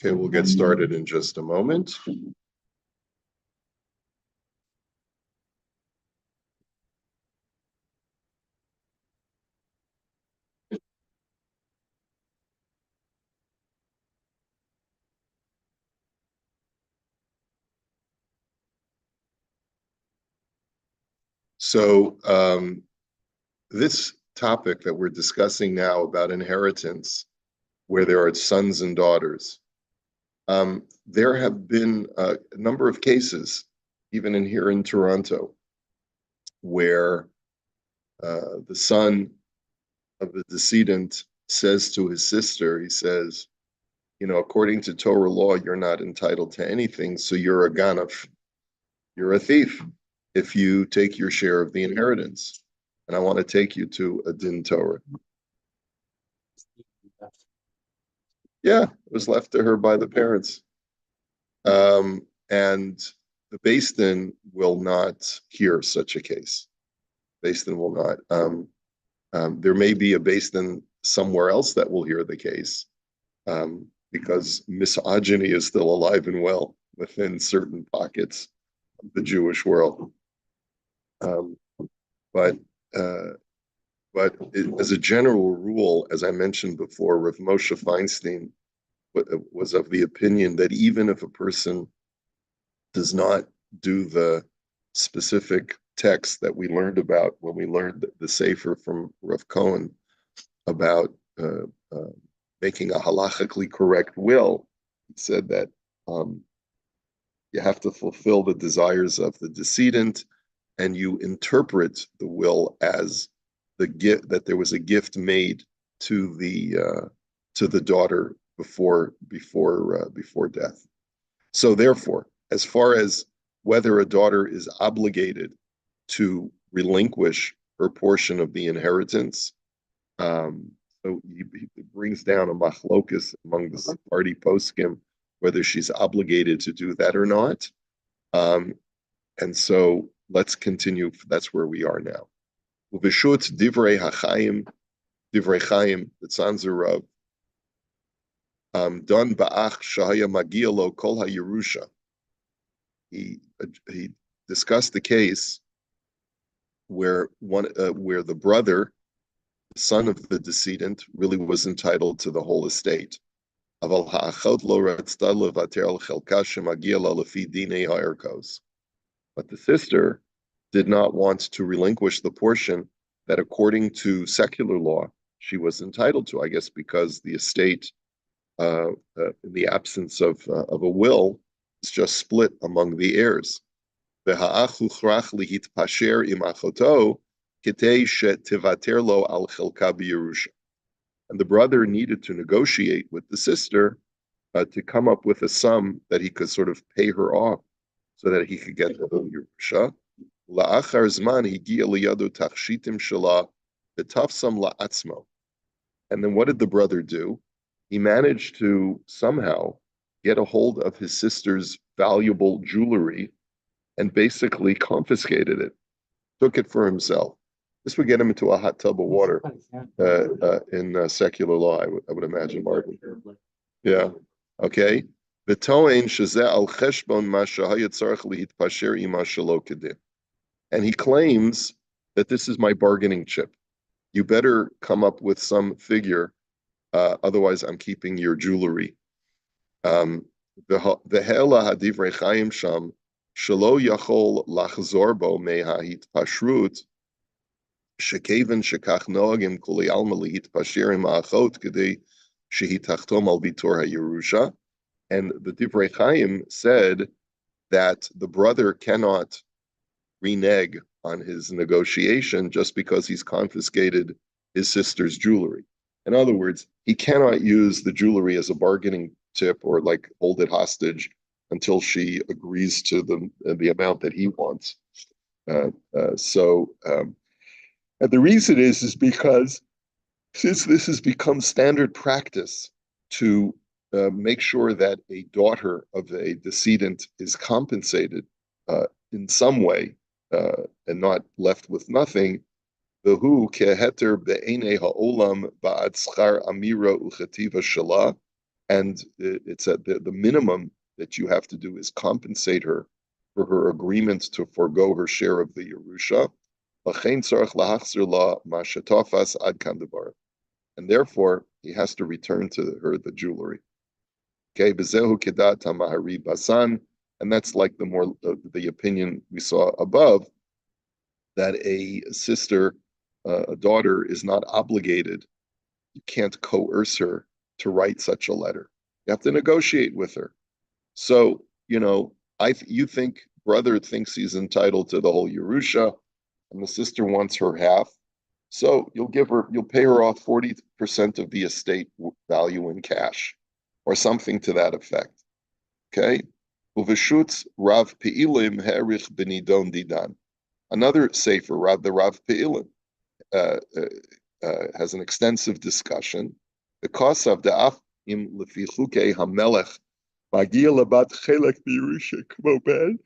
Okay, we'll get started in just a moment. So, this topic that we're discussing now about inheritance, where there are sons and daughters, there have been a number of cases, even in here in Toronto, where the son of the decedent says to his sister, he says, according to Torah law, you're not entitled to anything, so you're a ganav, you're a thief if you take your share of the inheritance. And I want to take you to a din Torah. Yeah, it was left to her by the parents. And the Beis Din will not hear such a case. Beis Din will not. There may be a Beis Din somewhere else that will hear the case, because misogyny is still alive and well within certain pockets of the Jewish world. Um, but uh, as a general rule, as I mentioned before, Rav Moshe Feinstein was of the opinion that even if a person does not do the specific text that we learned about when we learned the Sefer from Rav Cohen about making a halachically correct will, he said that you have to fulfill the desires of the decedent, and you interpret the will as the gift, that there was a gift made to the daughter before death. So therefore, as far as whether a daughter is obligated to relinquish her portion of the inheritance, so it brings down a machlokus among the Sephardi poskim whether she's obligated to do that or not. And so let's continue. That's where we are now. Uveshut divrei hachayim, divrei chayim, the tzanzer of Don ba'ach shahaya magialo kol ha'yerusha. He discussed the case where the brother, the son of the decedent, really was entitled to the whole estate. But the sister did not want to relinquish the portion that, according to secular law, she was entitled to. I guess because the estate, in the absence of a will, is just split among the heirs. And the brother needed to negotiate with the sister to come up with a sum that he could sort of pay her off so that he could get the whole Yerusha. And then what did the brother do? He managed to somehow get a hold of his sister's valuable jewelry and basically confiscated it, took it for himself. This would get him into a hot tub of water in secular law, I would imagine, Martin. Yeah. Okay. And he claims that this is my bargaining chip. You better come up with some figure, otherwise I'm keeping your jewelry. The hela hadivrei chayim sham shelo yachol lachzor bo mehahit pashrut shekeven shekach noagim kuli alma lihitpasher im ha'achot kedei shehitachtom al bitor ha'yerusha. And the Divrei Chaim said that the brother cannot renege on his negotiation just because he's confiscated his sister's jewelry. In other words, he cannot use the jewelry as a bargaining chip or like hold it hostage until she agrees to the amount that he wants. And the reason is because since this has become standard practice to make sure that a daughter of a decedent is compensated in some way and not left with nothing, keheter be'enei ha'olam ba'ad schar amira uchativa shala and it's at the minimum that you have to do is compensate her for her agreement to forego her share of the Yerusha. And therefore, he has to return to her the jewelry. Okay, bezehu kedat hamahari basan, and that's like the opinion we saw above, that a sister, a daughter, is not obligated. You can't coerce her to write such a letter. You have to negotiate with her. So, you think brother thinks he's entitled to the whole Yerusha, and the sister wants her half. So you'll pay her off 40% of the estate value in cash, or something to that effect. Okay? Uveshutz Rav Pe'ilim Herich Benidon Didan. Another sefer, the Rav Pe'ilim, has an extensive discussion. The cost of the Af im Lefichuke Hamelech Magia Labat Chelek Birusha Kmoben.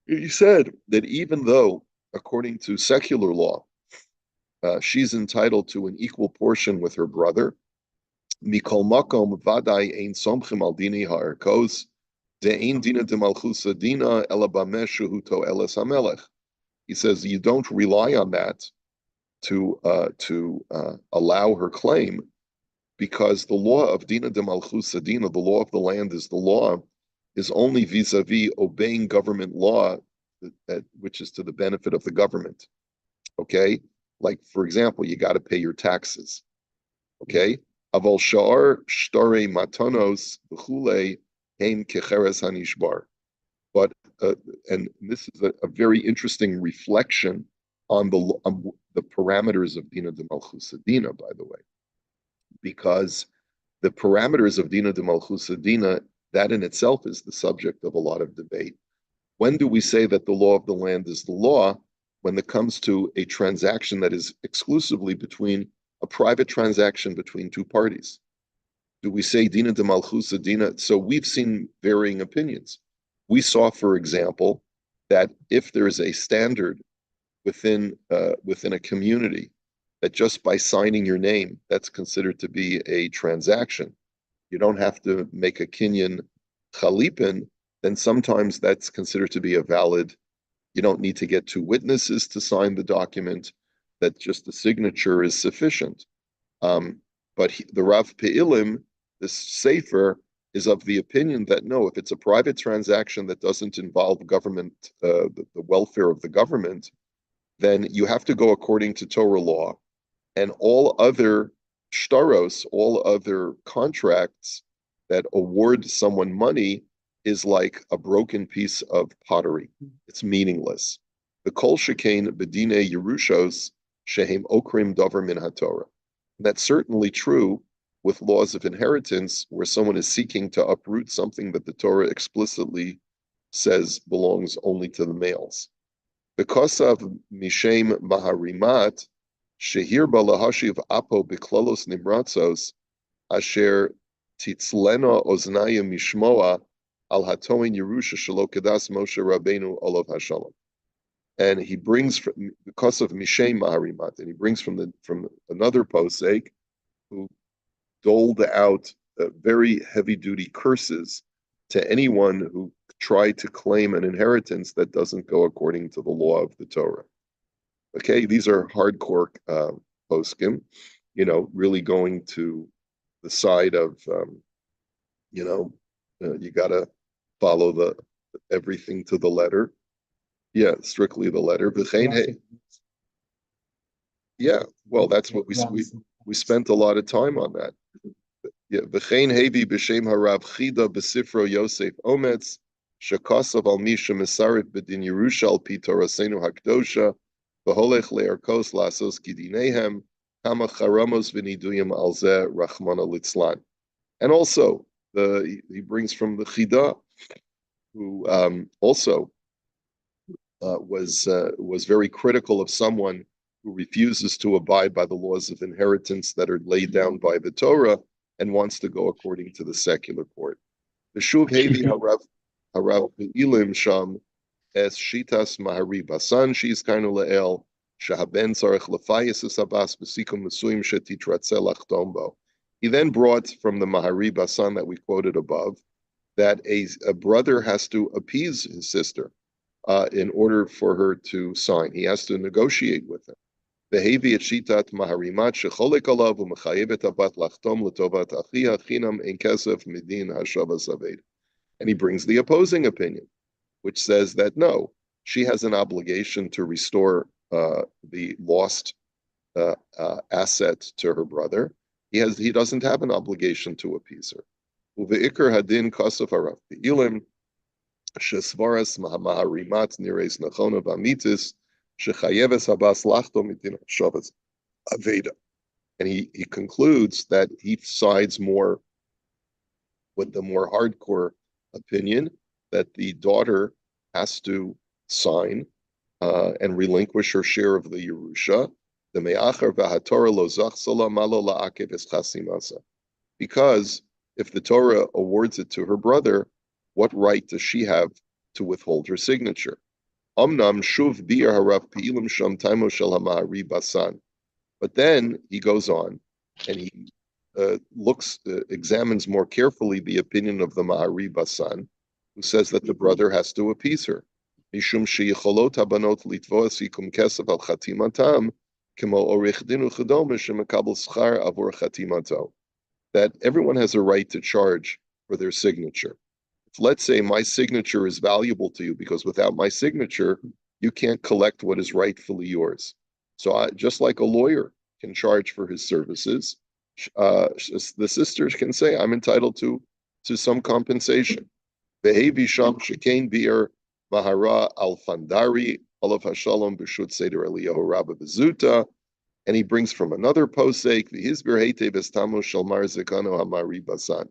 He said that even though, according to secular law, she's entitled to an equal portion with her brother, Mikol Makom Vadai Ein Somchim Al Dini Ha'arkos De'ein Dina de Malchusa Dina Ela Bameh Shehuto Eles Hamelech. He says you don't rely on that to allow her claim, because the law of Dina de Malchusa Dina, the law of the land, is only vis-a-vis obeying government law, which is to the benefit of the government. Okay, like for example, you got to pay your taxes. Okay, aval sha'ar shtare matanos v'chule heim kecheres hanishbar. But and this is a very interesting reflection on the parameters of Dina de Malchusa Dina, by the way, because the parameters of Dina de Malchusa Dina, that in itself is the subject of a lot of debate. When do we say that the law of the land is the law? When it comes to a transaction that is exclusively a private transaction between two parties. Do we say Dina de Malchusa Dina? So we've seen varying opinions. We saw, for example, that if there is a standard within a community, that just by signing your name, that's considered to be a transaction. You don't have to make a kinyan chalipin, then sometimes that's considered to be a valid. You don't need to get two witnesses to sign the document, that just the signature is sufficient. But the Rav Pe'ilim, this sefer, is of the opinion that no, if it's a private transaction that doesn't involve government, the welfare of the government, then you have to go according to Torah law, and all other shtaros, all other contracts that award someone money, is like a broken piece of pottery. It's meaningless. The kol shekain bedine Yerushos shehem okrim davar min haTorah. That's certainly true with laws of inheritance, where someone is seeking to uproot something that the Torah explicitly says belongs only to the males. Because of mishem maharimat, shehir balahashiv apo biklalos nimratzos, asher titzlena oznaya mishmoa al hatoin Yerusha shelo kedas Moshe Rabbeinu olav hashalom. And he brings because of mishem maharimat, and he brings from another posek who doled out very heavy-duty curses to anyone who tried to claim an inheritance that doesn't go according to the law of the Torah. Okay, these are hardcore poskim, really going to the side of, you got to follow everything to the letter. Yeah, strictly the letter. Yeah, well, that's what we spent a lot of time on that. Yeah, v'chein hevi b'shem harav chida b'sifro Yosef Ometz shekasav al misha mesarit b'din Yerusha al pi torasenu hakdosha v'holech le'arkos lasos kidinehem kama charamos v'niduyim al zeh rachmana litzlan. And also, he brings from the chida, who also was very critical of someone who refuses to abide by the laws of inheritance that are laid down by the Torah and wants to go according to the secular court. The Shuv Hevi Harav Ilim Sham Es Shitas Mahari Basan She's Kainu Le'el Shahaben Sarech Lefayis Sabas Besikum Mesuyim Shetitratzel Achtombo. He then brought from the Mahari Basan that we quoted above that a brother has to appease his sister in order for her to sign. He has to negotiate with her. והביא את שיטת מהרימת שחולק עליו ומחייב את הבת לחתום לטובת אחיה חינם אין כסף מדין השבס אבד. And he brings the opposing opinion, which says that no, she has an obligation to restore the lost asset to her brother. He doesn't have an obligation to appease her. ובעיקר הדין כוסף הרב פעילים שסברס מהרימת נראית נכונה ואמיתיס שחייבס הבס לחתום מדין השבס אבד. And he concludes that he sides more with the more hardcore opinion that the daughter has to sign and relinquish her share of the Yerusha. Because if the Torah awards it to her brother, what right does she have to withhold her signature? But then he goes on and he examines more carefully the opinion of the Mahari Basan, who says that the brother has to appease her. That everyone has a right to charge for their signature. If, let's say, my signature is valuable to you because without my signature, you can't collect what is rightfully yours. So just like a lawyer can charge for his services, the sisters can say, I'm entitled to some compensation. Behevi sham shekain bir mahara al-Fandari, olav hashalom b'shut seder Eliyahu Rabba bezuta, and he brings from another posek, v'hizbir heite b'stamu shalmar zekano hamari basan.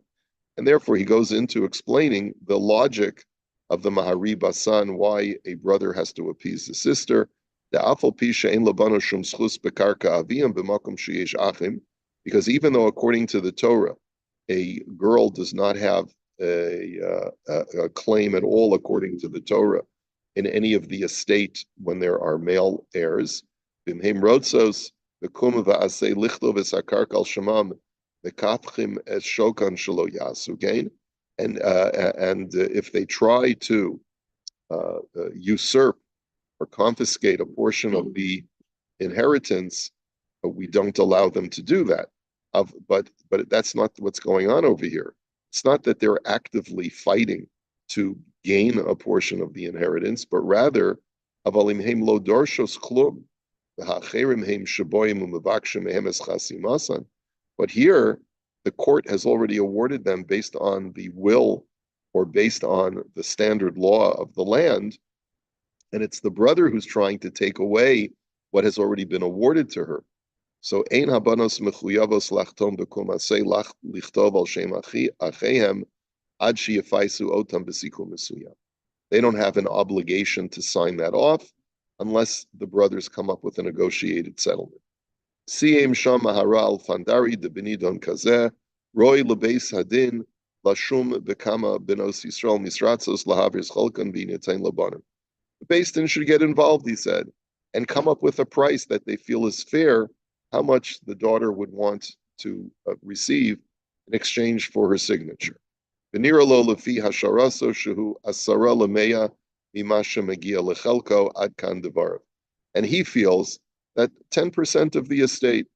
And therefore he goes into explaining the logic of the Mahari Basan, why a brother has to appease the sister. Because even though according to the Torah, a girl does not have a claim at all according to the Torah in any of the estate when there are male heirs, and if they try to usurp or confiscate a portion of the inheritance, we don't allow them to do that. But that's not what's going on over here. It's not that they're actively fighting to gain a portion of the inheritance, but rather, but here, the court has already awarded them based on the will or based on the standard law of the land, and it's the brother who's trying to take away what has already been awarded to her. So, ein habanos mechuyavos lachtom b'kumasei lichtov al shem achehem ad sheyafaisu otam b'sikum mesuyam. They don't have an obligation to sign that off unless the brothers come up with a negotiated settlement. Siyem sham mahara al fandari de benidon kazeh roy lebeis hadin lashum bekama benos Yisrael misratzos lahavir cholkan b'netain labanim. The Beis Din should get involved, he said, and come up with a price that they feel is fair, how much the daughter would want to receive in exchange for her signature. And he feels that 10% of the estate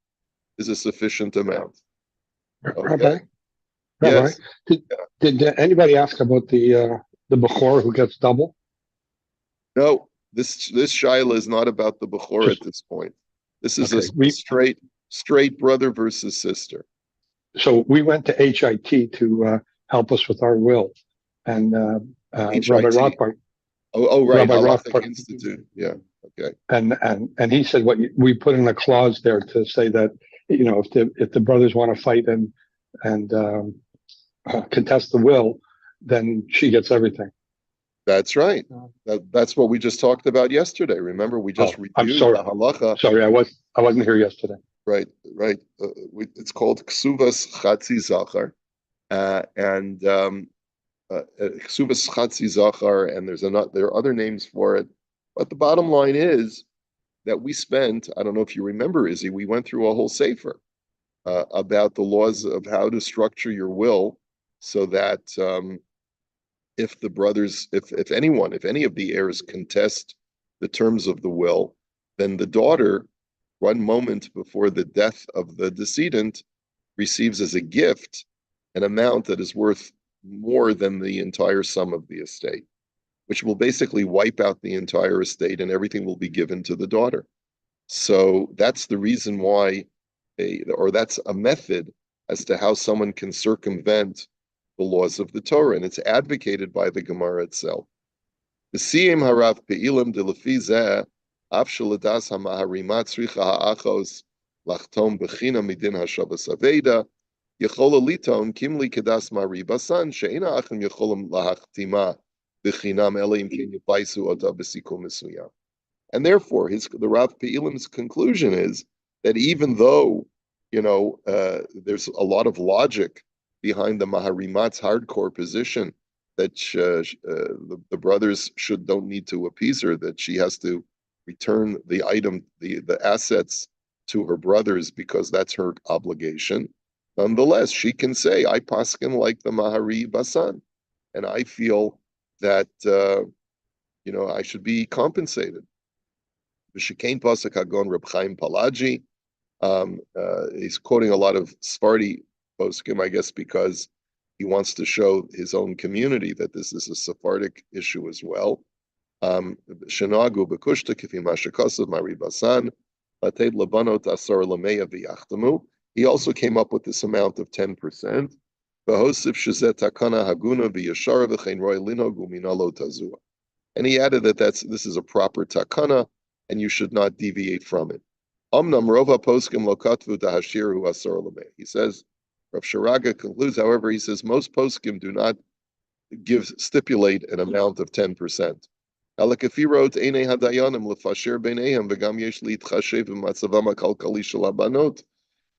is a sufficient amount. Okay? Rabbi, Yes. did anybody ask about the Bechor who gets double? No, this shaila is not about the Bechor at this point. This is a straight brother versus sister. So we went to HIT to help us with our will, and Rabbi Rothbard. Oh, right, Rabbi Halachic Rothbard Institute. Yeah, okay. And he said we put in a clause there to say that if the brothers want to fight and contest the will, then she gets everything. That's right. That's what we just talked about yesterday. Remember, we just reviewed the halacha. Sorry, I wasn't here yesterday. Right. It's called Ksuvas Chatzi Zachar, and Ksuvas Chatzi Zachar, and there are other names for it. But the bottom line is that we spent, I don't know if you remember, Izzy, we went through a whole sefer about the laws of how to structure your will so that if the brothers, if anyone, if any of the heirs contest the terms of the will, then the daughter, 1 moment before the death of the decedent, receives as a gift an amount that is worth more than the entire sum of the estate, which will basically wipe out the entire estate and everything will be given to the daughter. So that's the reason why, or that's a method as to how someone can circumvent the laws of the Torah, and it's advocated by the Gemara itself. The siyim harav peilim de lefi zeh af sheladas hamaharimat tzricha ha'achos lachtom bechina midin hashavas aveda yechola liton kimli kedas mari basan she'ena achim yecholim lahachtima bechinam elim ken yipaisu ota besikum mesuyam. And therefore, the Rav Peilim's conclusion is that even though, there's a lot of logic behind the Maharimat's hardcore position that the brothers don't need to appease her, that she has to return the item, the assets to her brothers because that's her obligation. Nonetheless, she can say, I paskin like the Mahari Basan, and I feel that, I should be compensated. V'shekain pasuk hagon Reb Chaim Palaji. He's quoting a lot of Sephardi poskim, I guess, because he wants to show his own community that this is a Sephardic issue as well. Shenagu bekushta kifi mashakasav mari basan lated labanot asar lameya v'yachtamu. He also came up with this amount of 10%. V'hosif shezet takana haguna v'yashara v'chein roy lino guminalo tazua. And he added that this is a proper takana, and you should not deviate from it. Omnam rova poskim lokatvu dahashiru asar lameh. He says, Rav Sharaga concludes, however, he says most poskim do not stipulate an amount of 10%. He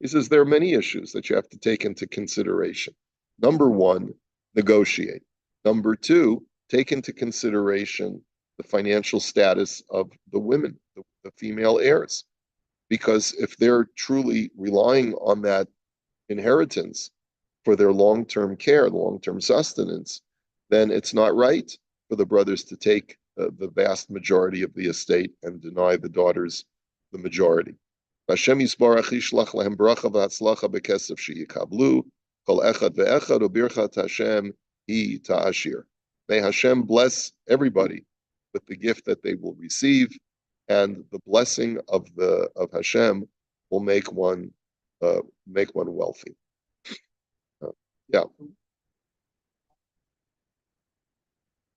says there are many issues that you have to take into consideration. Number one, negotiate. Number two, take into consideration the financial status of the women, the female heirs. Because if they're truly relying on that inheritance for their long-term care, long-term sustenance, then it's not right for the brothers to take the vast majority of the estate and deny the daughters the majority. Hashem yisbarach yishlach lehem bracha v'hatzlacha bekesef sheyikablu kol echad ve'echad ubirchat Hashem hi ta'ashir. May Hashem bless everybody with the gift that they will receive, and the blessing of Hashem will make one wealthy. Yeah.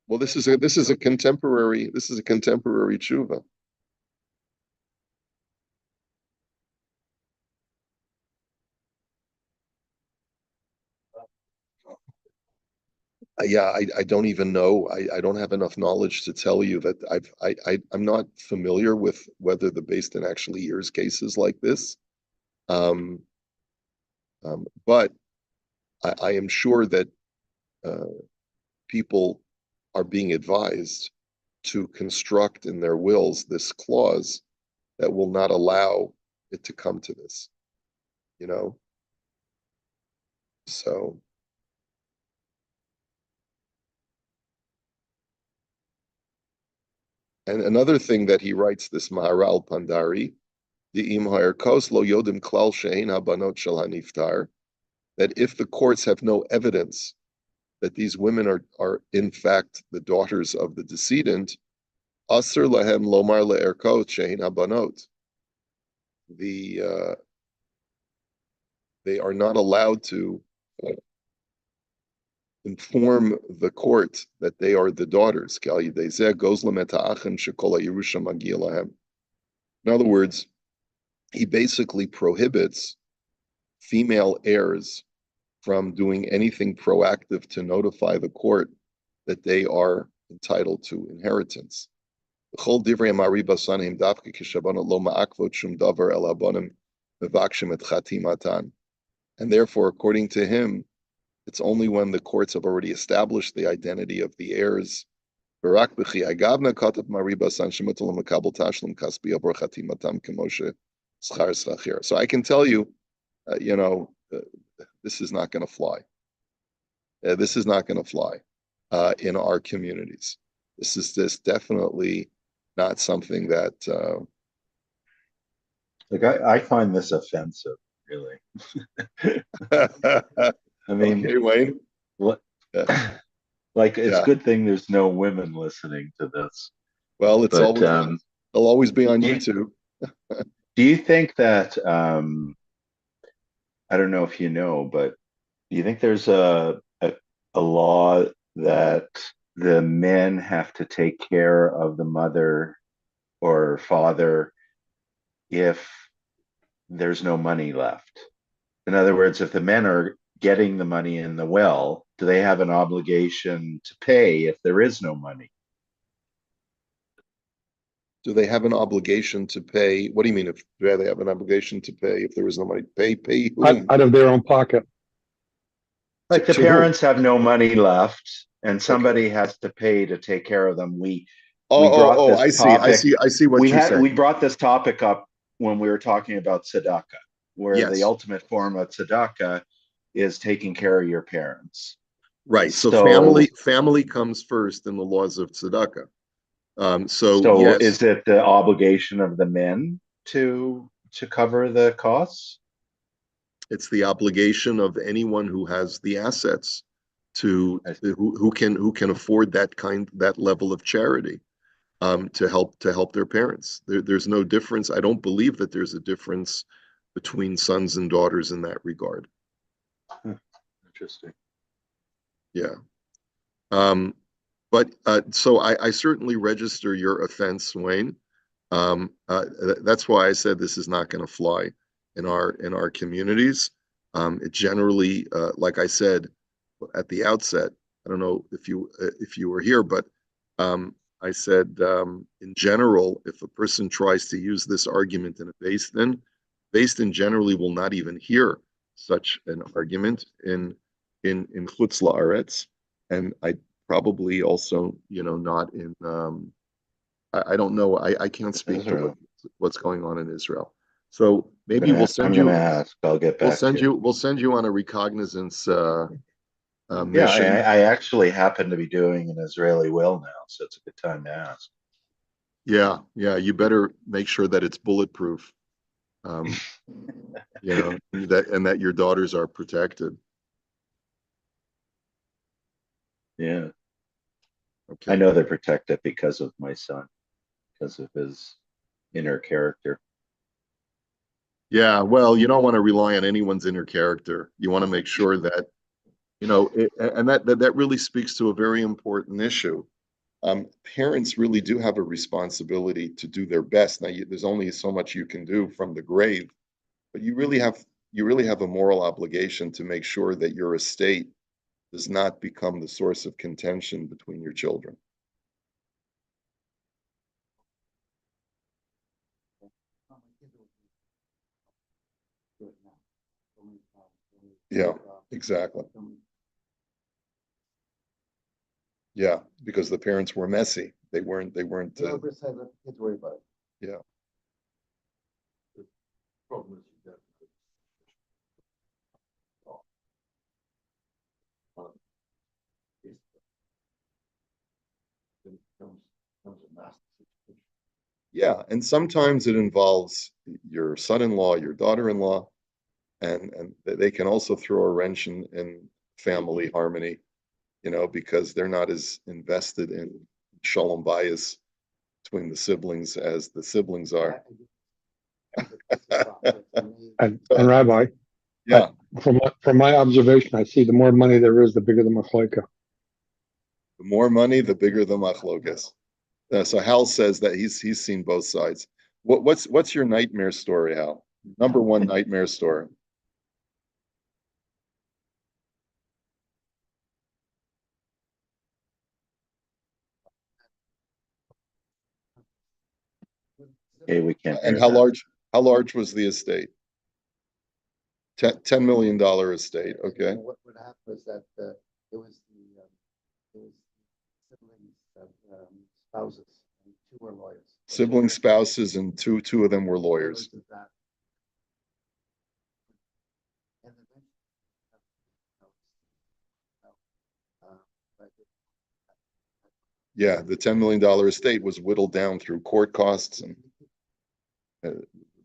Well, this is a contemporary tshuva. Yeah, I don't even know. I don't have enough knowledge to tell you that I'm not familiar with whether the Beis Din actually hears cases like this. But I am sure that people are being advised to construct in their wills this clause that will not allow it to come to this, So, and another thing that he writes, this Maharal Pandari, the Imhar Kos lo yodim klal shein habanot shel haniftar, that if the courts have no evidence that these women are in fact the daughters of the decedent, asr lahem lomar le'erkot shein habanot. They are not allowed to inform the court that they are the daughters. In other words, he basically prohibits female heirs from doing anything proactive to notify the court that they are entitled to inheritance. And therefore, according to him, it's only when the courts have already established the identity of the heirs. So I can tell you you know, this is not going to fly. This is not going to fly in our communities. This is just definitely not something that. Like I find this offensive, really. I mean, Okay, Wayne. what? Yeah. Like it's a Yeah. good thing there's no women listening to this. Well, But it'll always be on do YouTube. do you think that I don't know if you know, but do you think there's a law that the men have to take care of the mother or father if there's no money left? In other words, if the men are getting the money in the will, do they have an obligation to pay if there is no money? Do they have an obligation to pay? What do you mean? If do they have an obligation to pay if there is no money? Pay whom? out of their own pocket. Like the To whom? parents have no money left and Okay. somebody has to pay to take care of them. Oh, We oh, brought oh, this I see. I topic see. I see what you're we saying. brought this topic up when we were talking about tzedakah, where the Yes. ultimate form of tzedakah is taking care of your parents. Right. So So family comes first in the laws of tzedakah. So so yes, is it the obligation of the men to cover the costs? it's the obligation of anyone who has the assets to who can afford that level of charity to help their parents. There's no difference. I don't believe that there's a difference between sons and daughters in that regard. Interesting. Yeah. Um, but so I certainly register your offense, Wayne. That's why I said this is not going to fly in our communities. It generally, like I said at the outset, I don't know if you were here, but I said in general, if a person tries to use this argument in a Beis Din generally will not even hear such an argument in Chutz La'aretz, and I probably also, not in I don't know. I can't speak to Israel. what's going on in Israel. So maybe I'm gonna ask. I'll get back to you. we'll send you on a recognizance Yeah, mission. I actually happen to be doing an Israeli will now, so it's a good time to ask. Yeah, yeah. You better make sure that it's bulletproof. Um, that your daughters are protected. Yeah, I Okay. know they're protected because of my son, because of his inner character. Yeah. Well, you don't want to rely on anyone's inner character. You want to make sure that and that really speaks to a very important issue. Parents really do have a responsibility to do their best. Now, there's only so much you can do from the grave, but you really have a moral obligation to make sure that your estate does not become the source of contention between your children. Yeah, exactly. Yeah, because the parents were messy. They weren't. Yeah. Yeah, and sometimes it involves your son-in-law, your daughter-in-law, and they can also throw a wrench in family harmony, because they're not as invested in shalom bayis between the siblings as the siblings are. And Rabbi, Yeah, from my observation, I see the more money there is, the bigger the machloka. the more money, the bigger the machlokas. So Hal says that he's seen both sides. What's your nightmare story, Hal? Number one nightmare story. Okay, we can't And hear that. how large was the estate? $10 million estate. Okay. What happened was that it was siblings, spouses, and two were lawyers. Sibling spouses and two of them were lawyers. And eventually, but Yeah, the $10 million estate was whittled down through court costs and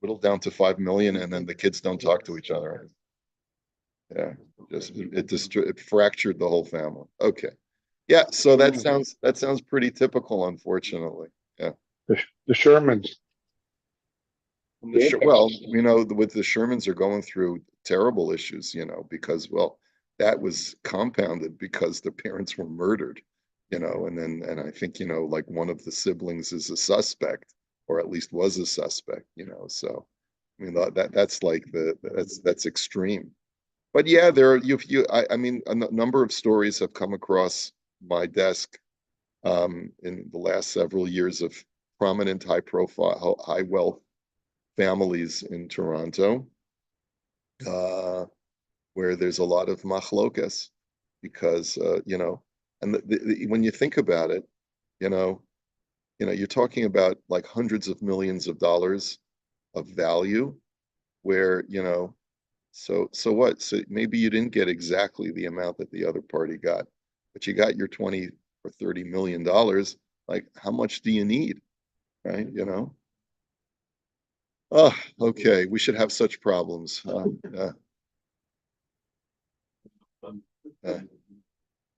whittled down to 5 million, and then the kids don't talk to each other. Yeah, it fractured the whole family. Okay. Yeah, so that sounds pretty typical, unfortunately. Yeah. The Shermans. Well, with the Shermans are going through terrible issues, because, well, that was compounded because the parents were murdered, and I think, like one of the siblings is a suspect, or at least was a suspect, so I mean that's extreme. But yeah, there are I mean a number of stories have come across my desk in the last several years of prominent high profile, high wealth families in Toronto, where there's a lot of machlokas because and when you think about it, you're talking about like hundreds of millions of dollars of value, where so what? So maybe you didn't get exactly the amount that the other party got, but you got your 20 or 30 million dollars. Like, how much do you need, right? Oh, okay. We should have such problems.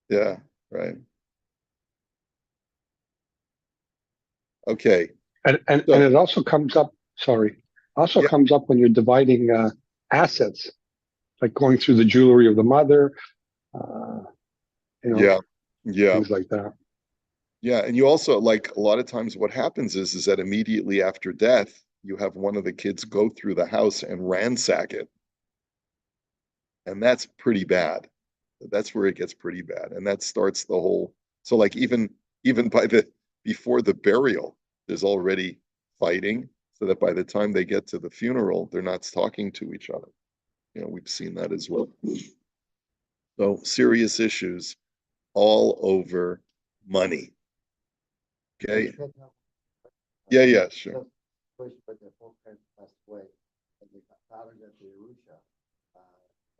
Yeah, right. Okay. And So, it also comes up, sorry, also yeah, comes up when you're dividing assets, like going through the jewelry of the mother, uh, yeah, yeah, things like that. yeah. And you also, like, a lot of times what happens is that immediately after death, you have one of the kids go through the house and ransack it. And that's pretty bad. That's where it gets pretty bad. And that starts the whole, so like even before the burial, there's already fighting, so that by the time they get to the funeral, they're not talking to each other. We've seen that as well. So serious issues all over money. Okay. Yeah, yeah, sure. Push, but their both parents passed away, and they got father got the Yerusha.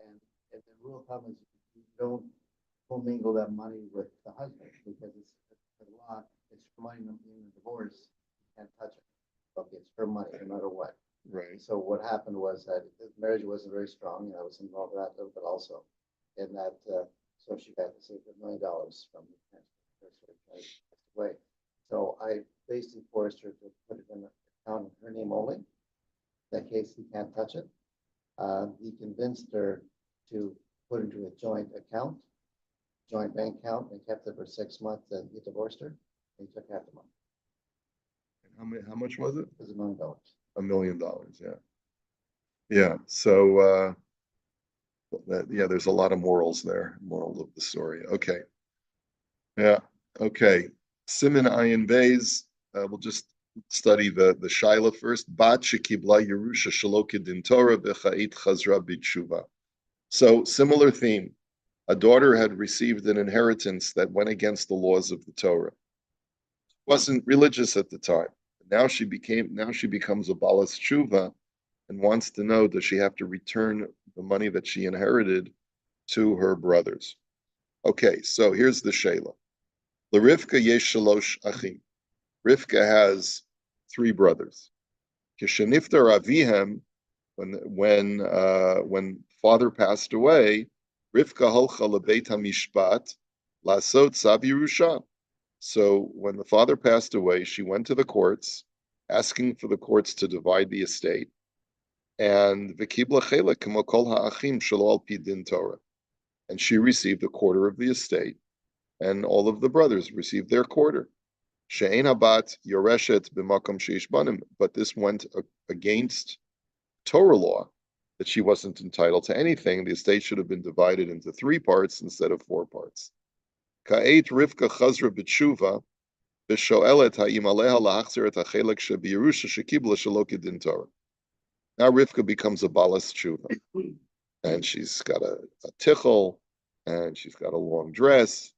And the rule of thumb is you don't commingle that money with the husband because it's the law. It's her money in the divorce. You can't touch it. Okay, it's her money no matter what. Right. So what happened was that the marriage wasn't very strong. I was involved in that a little bit also, in that. So she got to save $1 million from the transfer away. So I basically forced her to put it in an account in her name only. In that case, he can't touch it. He convinced her to put into a joint account, joint bank account, and kept it for 6 months. And he divorced her. And he took half the money. How much was it? It was $1 million. $1 million. Yeah. Yeah. So there's a lot of morals there. Moral of the story. Okay. Yeah. Okay. Siman Ayin Bays. We'll just study the Shaila first. Bat shekibla Yerusha shelo kedin Torah v'chait chazra b'tshuva. So similar theme. A daughter had received an inheritance that went against the laws of the Torah. Wasn't religious at the time. Now she becomes a balas tshuva and wants to know, does she have to return the money that she inherited to her brothers? Okay, so here's the Shayla. L'Rivka yesh shalosh achim. Rivka has 3 brothers. Kisheniftar avihem, when father passed away, Rivka halcha lebeit hamishpat lasot tzav Yerusha. So when the father passed away, she went to the courts, asking for the courts to divide the estate. And v'kibla chelek k'mo kol ha'achim shelo al pi din Torah. And she received a quarter of the estate, and all of the brothers received their quarter. She'ein habat yoreshet b'makom sheish banim. But this went against Torah law, that she wasn't entitled to anything. The estate should have been divided into 3 parts instead of 4 parts. Ka'et Rivka chazra b'tshuva v'sho'elet ha'im aleha la'achzir et ha'chelek she'b'Yerusha she'kibla shelo kedin Torah. Now Rivka becomes a balas tshuva, and she's got a tichel, and she's got a long dress,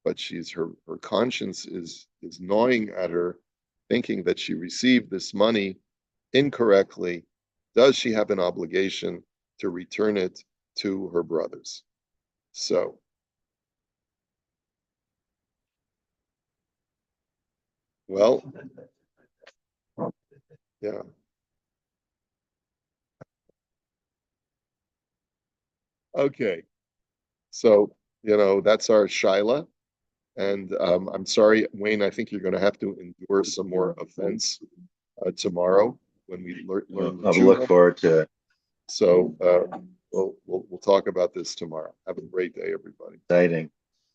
but her conscience is gnawing at her, thinking that she received this money incorrectly. Does she have an obligation to return it to her brothers. So. Well, yeah. Okay. So, that's our Shyla. And I'm sorry, Wayne, I think you're going to have to endure some more offense tomorrow when we learn the I'll look tshuva. forward to it. So we'll talk about this tomorrow. Have a great day, everybody. Exciting.